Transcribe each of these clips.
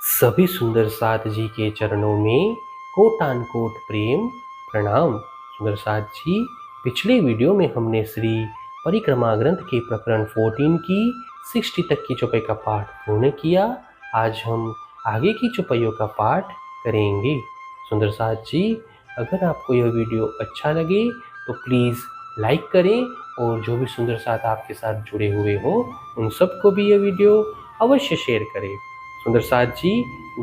सभी सुंदर साथ जी के चरणों में कोटान कोट प्रेम प्रणाम। सुंदर साथ जी, पिछले वीडियो में हमने श्री परिक्रमा ग्रंथ के प्रकरण 14 की 60 तक की चौपाई का पाठ पूर्ण किया। आज हम आगे की चौपाइयों का पाठ करेंगे। सुंदर साथ जी, अगर आपको यह वीडियो अच्छा लगे तो प्लीज़ लाइक करें और जो भी सुंदर साथ आपके साथ जुड़े हुए हों उन सबको भी यह वीडियो अवश्य शेयर करें। सुंदर साथ जी,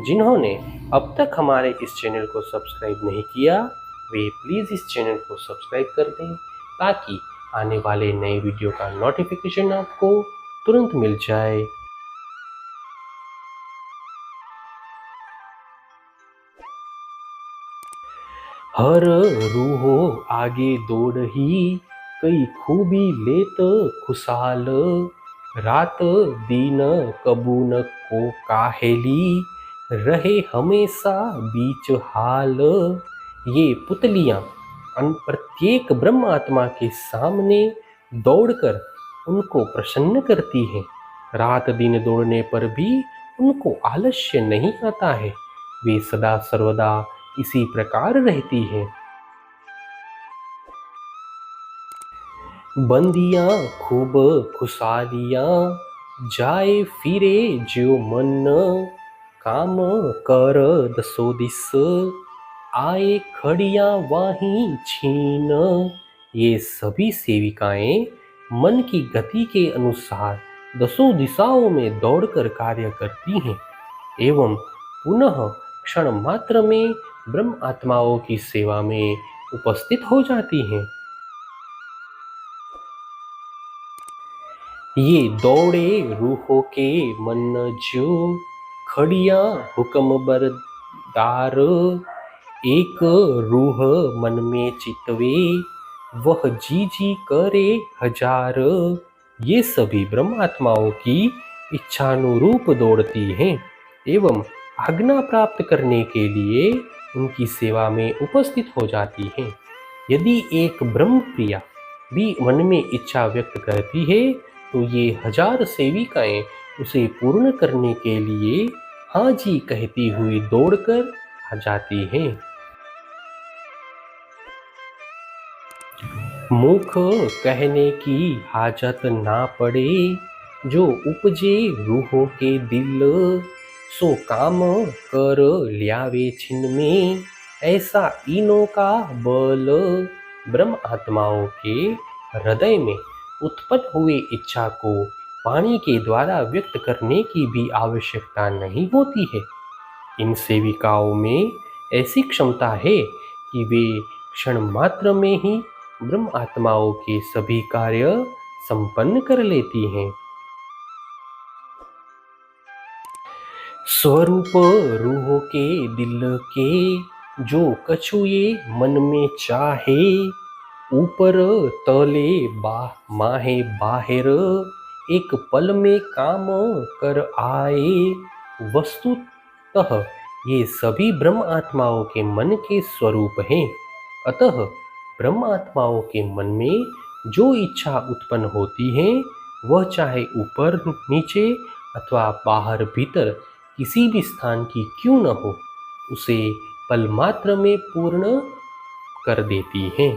जिन्होंने अब तक हमारे इस चैनल को सब्सक्राइब नहीं किया वे प्लीज़ इस चैनल को सब्सक्राइब कर दें ताकि आने वाले नए वीडियो का नोटिफिकेशन आपको तुरंत मिल जाए। हर रूहो आगे दौड़ ही कई खूबी लेत खुशाल, रात दिन कबू न को काहेली रहे हमेशा बीच हाल। ये पुतलियां प्रत्येक ब्रह्म आत्मा के सामने दौड़कर उनको प्रसन्न करती हैं। रात दिन दौड़ने पर भी उनको आलस्य नहीं आता है। वे सदा सर्वदा इसी प्रकार रहती हैं। बंदियां खूब खुशालियां जाए फिरे जो मन, काम कर दसो दिस आए खड़ियां वाहीं छीन। ये सभी सेविकाएं मन की गति के अनुसार दसों दिशाओं में दौड़कर कार्य करती हैं एवं पुनः क्षण मात्र में ब्रह्म आत्माओं की सेवा में उपस्थित हो जाती हैं। ये दौड़े रूहों के मन जो खड़िया हुक्म बरदार, एक रूह मन में चितवे वह जी जी करे हजार। ये सभी ब्रह्म आत्माओं की इच्छानुरूप दौड़ती हैं एवं आज्ञा प्राप्त करने के लिए उनकी सेवा में उपस्थित हो जाती हैं। यदि एक ब्रह्म प्रिया भी मन में इच्छा व्यक्त करती है तो ये हजार सेविकाएं उसे पूर्ण करने के लिए हाँ जी कहती हुई दौड़कर आ जाती हैं। मुख कहने की हाजत ना पड़े, जो उपजे रूहों के दिल सो काम कर ल्यावे छिन में, ऐसा इनों का बल। ब्रह्म आत्माओं के हृदय में उत्पन्न हुई इच्छा को वाणी के द्वारा व्यक्त करने की भी आवश्यकता नहीं होती है। इन सेविकाओं में ऐसी क्षमता है कि वे क्षण मात्र में ही ब्रह्म आत्माओं के सभी कार्य संपन्न कर लेती हैं। स्वरूप रूहों के दिल के जो कछुए मन में चाहे, ऊपर तले माहे बाहर एक पल में काम कर आए। वस्तुतः ये सभी ब्रह्म आत्माओं के मन के स्वरूप हैं। अतः ब्रह्म आत्माओं के मन में जो इच्छा उत्पन्न होती है वह चाहे ऊपर नीचे अथवा बाहर भीतर किसी भी स्थान की क्यों न हो, उसे पल मात्र में पूर्ण कर देती हैं।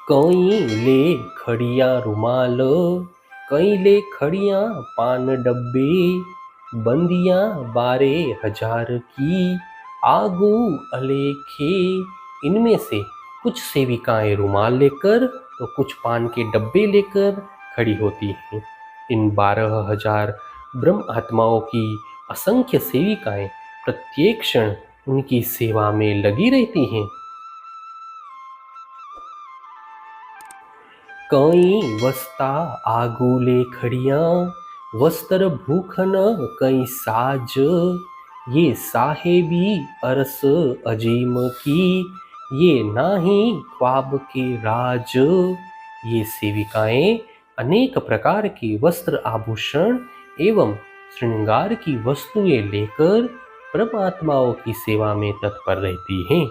कई ले खड़िया रुमाल, कई ले खड़िया पान डब्बे, बंदियां बारे हजार की आगू अलेखे। इनमें से कुछ सेविकाएं रुमाल लेकर तो कुछ पान के डब्बे लेकर खड़ी होती हैं। इन 12,000 ब्रह्म आत्माओं की असंख्य सेविकाएं प्रत्येक क्षण उनकी सेवा में लगी रहती हैं। कई वस्ता आगूले खड़ियां, वस्त्र भूखन कई साज, ये साहेबी अरस अजीम की, ये नाही ख्वाब के राज। ये सेविकाएं अनेक प्रकार के वस्त्र आभूषण एवं श्रृंगार की वस्तुएं लेकर परमात्माओं की सेवा में तत्पर रहती हैं।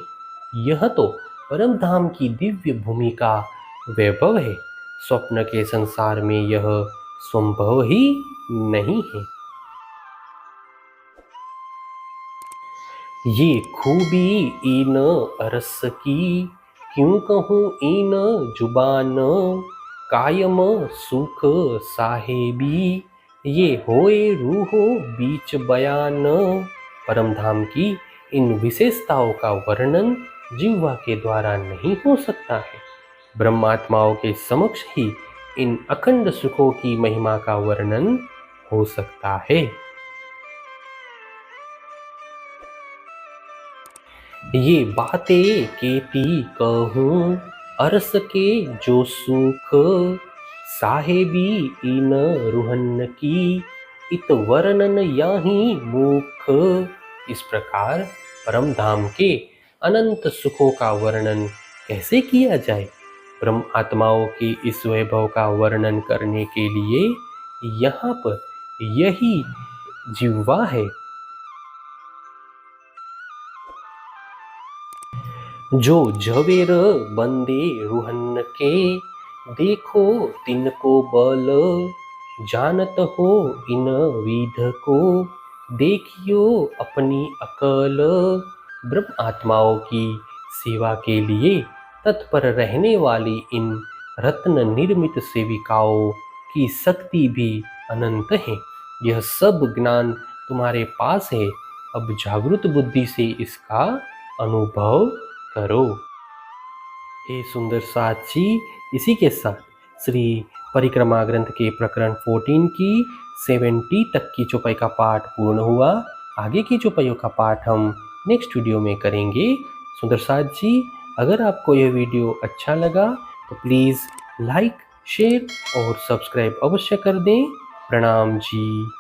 यह तो परम धाम की दिव्य भूमि का वैभव है। स्वप्न के संसार में यह संभव ही नहीं है। ये खूबी इन अरस की, क्यों कहूँ इन जुबान, कायम सुख साहेबी, ये होए रूहो बीच बयान। परम धाम की इन विशेषताओं का वर्णन जिह्वा के द्वारा नहीं हो सकता है। ब्रह्मात्माओं के समक्ष ही इन अखंड सुखों की महिमा का वर्णन हो सकता है। ये बातें केती कहूँ अरस के जो सुख, साहेबी इन रुहन की, इत वर्णन याही मुख। इस प्रकार परम धाम के अनंत सुखों का वर्णन कैसे किया जाए? ब्रह्म आत्माओं के इस वैभव का वर्णन करने के लिए यहाँ पर यही जिह्वा है। जो झवेर बंदे रुहन के, देखो तिनको बल, जानत हो इन विध को, देखियो अपनी अकल। ब्रह्म आत्माओं की सेवा के लिए तत्पर रहने वाली इन रत्न निर्मित सेविकाओं की शक्ति भी अनंत है। यह सब ज्ञान तुम्हारे पास है, अब जागृत बुद्धि से इसका अनुभव करो। हे सुंदर साथी, इसी के साथ श्री परिक्रमा ग्रंथ के प्रकरण 14 की 70 तक की चौपाई का पाठ पूर्ण हुआ। आगे की चौपाइयों का पाठ हम नेक्स्ट वीडियो में करेंगे। सुंदर साथ जी, अगर आपको यह वीडियो अच्छा लगा तो प्लीज़ लाइक, शेयर और सब्सक्राइब अवश्य कर दें। प्रणाम जी।